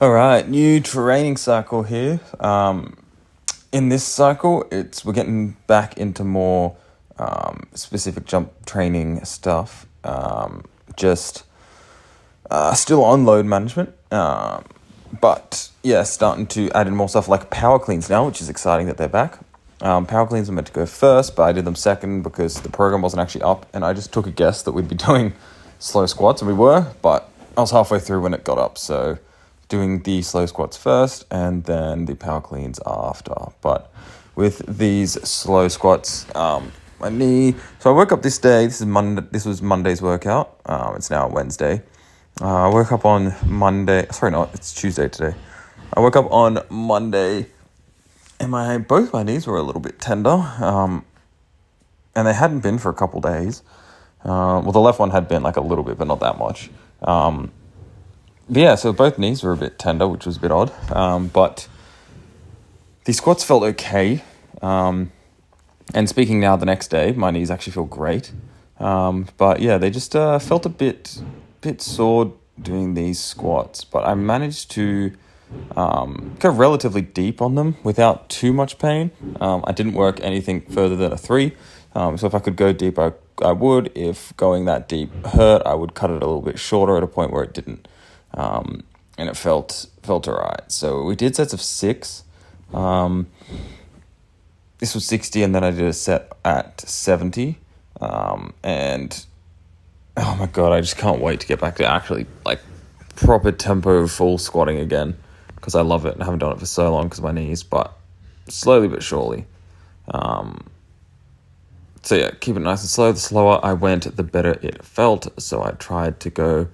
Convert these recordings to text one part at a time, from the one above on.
All right, new training cycle here. In this cycle, we're getting back into more specific jump training stuff. Just still on load management, but yeah, starting to add in more stuff like Powercleans now, which is exciting that they're back. Powercleans were meant to go first, but I did them second because the program wasn't actually up, and I just took a guess that we'd be doing slow squats, and we were, but I was halfway through when it got up, so doing the slow squats first and then the power cleans after. But with these slow squats, my knee. So I woke up this day. This was Monday's workout. It's now Wednesday. I woke up on Monday. Sorry, not. It's Tuesday today. I woke up on Monday, and both my knees were a little bit tender. And they hadn't been for a couple days. Well, the left one had been like a little bit, but not that much. But yeah, so both knees were a bit tender, which was a bit odd. But the squats felt okay. And speaking now the next day, my knees actually feel great. But yeah, they just felt a bit sore doing these squats. But I managed to go relatively deep on them without too much pain. I didn't work anything further than a 3. So if I could go deep, I would. If going that deep hurt, I would cut it a little bit shorter at a point where it didn't. And it felt all right. So we did sets of 6. This was 60, and then I did a set at 70. And oh my God, I just can't wait to get back to actually like proper tempo full squatting again, because I love it and I haven't done it for so long because of my knees, but slowly but surely. So yeah, keep it nice and slow. The slower I went, the better it felt. So I tried to go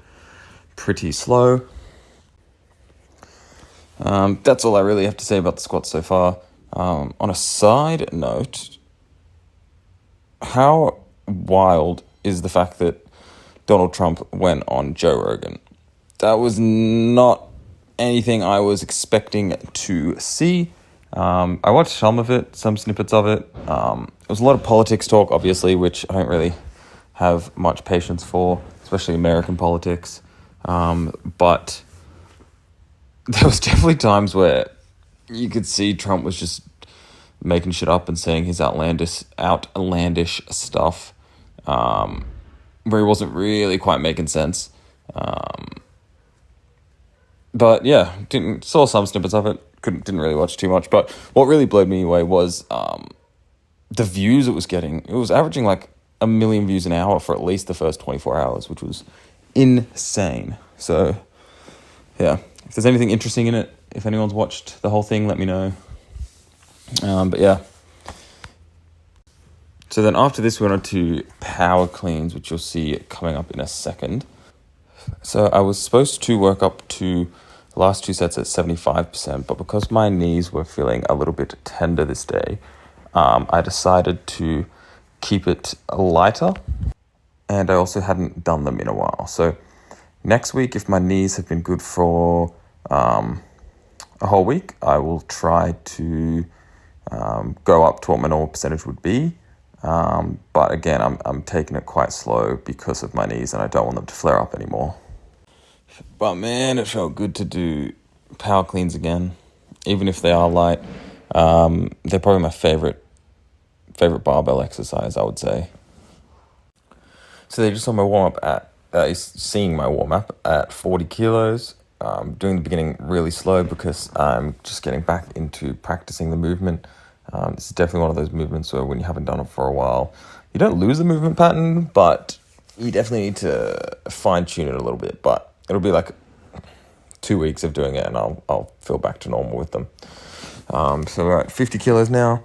pretty slow. That's all I really have to say about the squats so far. On a side note, how wild is the fact that Donald Trump went on Joe Rogan? That was not anything I was expecting to see. I watched some of it, some snippets of it. It was a lot of politics talk, obviously, which I don't really have much patience for, especially American politics. But there was definitely times where you could see Trump was just making shit up and saying his outlandish stuff, where he wasn't really quite making sense. But yeah, saw some snippets of it. Didn't really watch too much. But what really blew me away was the views it was getting. It was averaging like 1 million views an hour for at least the first 24 hours, which was insane. So yeah, if there's anything interesting in it, if anyone's watched the whole thing, let me know. But yeah. So then after this, we went on to Powercleans, which you'll see coming up in a second. So I was supposed to work up to the last 2 sets at 75%, but because my knees were feeling a little bit tender this day, I decided to keep it lighter, and I also hadn't done them in a while. So next week, if my knees have been good for a whole week, I will try to go up to what my normal percentage would be. But again, I'm taking it quite slow because of my knees, and I don't want them to flare up anymore. But man, it felt good to do power cleans again, even if they are light. They're probably my favorite barbell exercise, I would say. So they just saw my warm up seeing my warm up at 40 kilos. Doing the beginning really slow because I'm just getting back into practicing the movement. This is definitely one of those movements where when you haven't done it for a while, you don't lose the movement pattern, but you definitely need to fine tune it a little bit. But it'll be like 2 weeks of doing it, and I'll feel back to normal with them. So we're at 50 kilos now,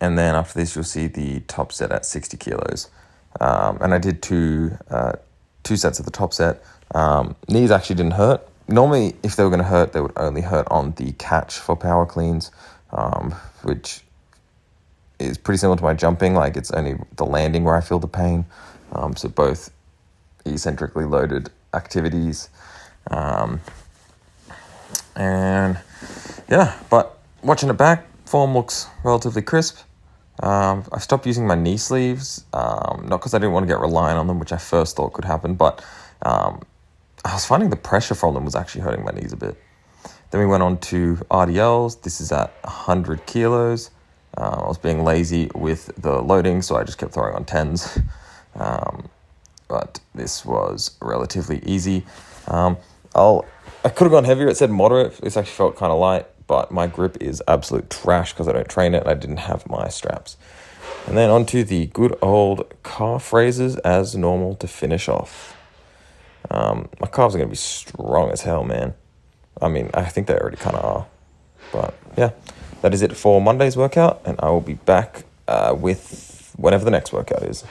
and then after this, you'll see the top set at 60 kilos. And I did two sets of the top set. Knees actually didn't hurt. Normally, if they were going to hurt, they would only hurt on the catch for power cleans, which is pretty similar to my jumping. Like, it's only the landing where I feel the pain. So both eccentrically loaded activities. And yeah, but watching it back, form looks relatively crisp. I stopped using my knee sleeves, not because I didn't want to get reliant on them, which I first thought could happen, but I was finding the pressure from them was actually hurting my knees a bit. Then we went on to RDLs. This is at 100 kilos. I was being lazy with the loading, so I just kept throwing on 10s. But this was relatively easy. I could have gone heavier. It said moderate. This actually felt kind of light, but my grip is absolute trash because I don't train it and I didn't have my straps. And then onto the good old calf raises as normal to finish off. My calves are going to be strong as hell, man. I mean, I think they already kind of are. But yeah, that is it for Monday's workout, and I will be back with whenever the next workout is.